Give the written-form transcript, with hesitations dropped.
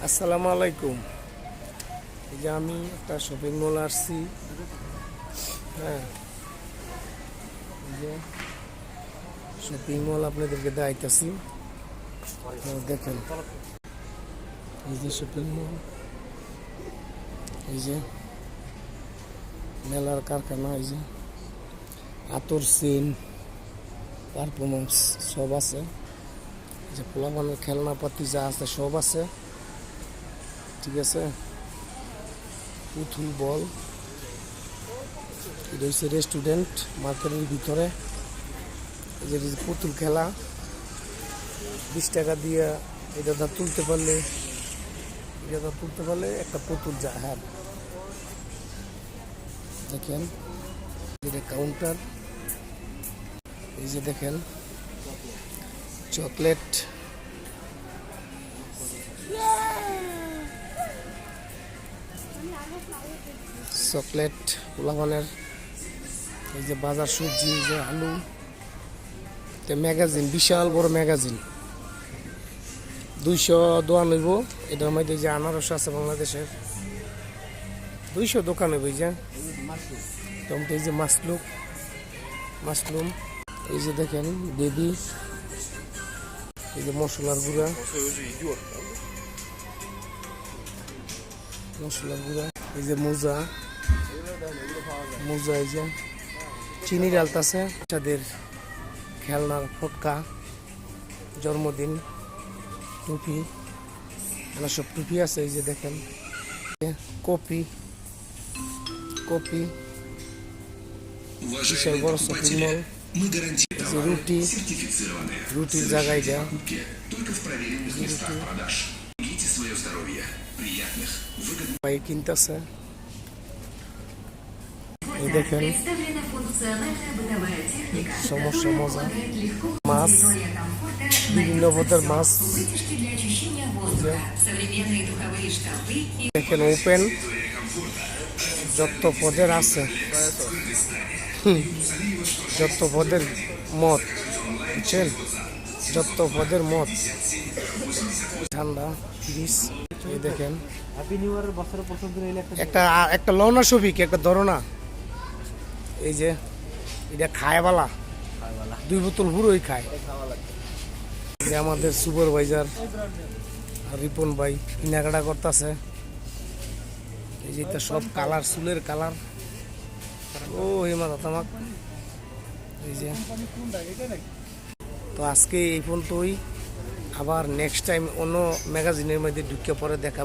আসসালামু আলাইকুম। এই যে আমি একটা শপিং মল আসছি। হ্যাঁ, এই যে শপিং মল আপনাদেরকে দেখাইতেছি। দেখেন, এই যে শপিং মল, এই যে মেলার কারখানা, এই যে আতর, সিন, পারফরমেন্স সব আছে। এই যে পোলাপানের খেলনাপাতি যা আছে সব আছে, ঠিক আছে। পুতুল বল, এটা হচ্ছে রেস্টুরেন্ট মার্কেটের ভিতরে। এই যে পুতুল খেলা 20 টাকা দিয়ে এটা তুলতে পারলে একটা পুতুল যা। হ্যাঁ, দেখেন এটা কাউন্টার। এই যে দেখেন চকলেট, পোলাপানের। এই যে বাজার সবজি, এই যে আলু, ম্যাগাজিন, বিশাল বড় ম্যাগাজিন 200 দোকান হইব। এটার মধ্যে যে আনারস আছে বাংলাদেশের 200 দোকান হইব। এই যে টমেটো, এই যে মাশরুম, এই যে দেখেন বেবি, এই যে মশলার গুঁড়া, এই যে মোজা, এই যে চিনি ডালতাছে, বাচ্চাদের খেলনার ফটকা, জন্মদিন টুপি, এগুলো সব টুপি আছে। এই যে দেখেন কপি, বিশাল বড় শপিং মল। রুটির জায়গায় দেওয়া ভাই কিনতেছে। এই দেখেন সমস্যা মজা মাছ, বিভিন্ন পদের মাছ। দেখেন ওপেন, যত পদের আছে, যত পদের মদ, বুঝছেন, যত পদের মদ, ঠান্ডা ফ্রিজ। এই দেখেন একটা লওনা ছবি কি একটা ধরনা। এই যে এটা খায়বালা 2 বোতল পুরোই খায়। যে আমাদের সুপারভাইজার রিপন ভাই কেনাকাটা করতেছে। এই যে এটা সব কালার, চুলের কালার। ও হেমা তামাক। এই যে তো আজকে এই পর্যন্তই। আবার নেক্সট টাইম অন্য ম্যাগাজিনের মধ্যে ঢুকে পরে দেখা।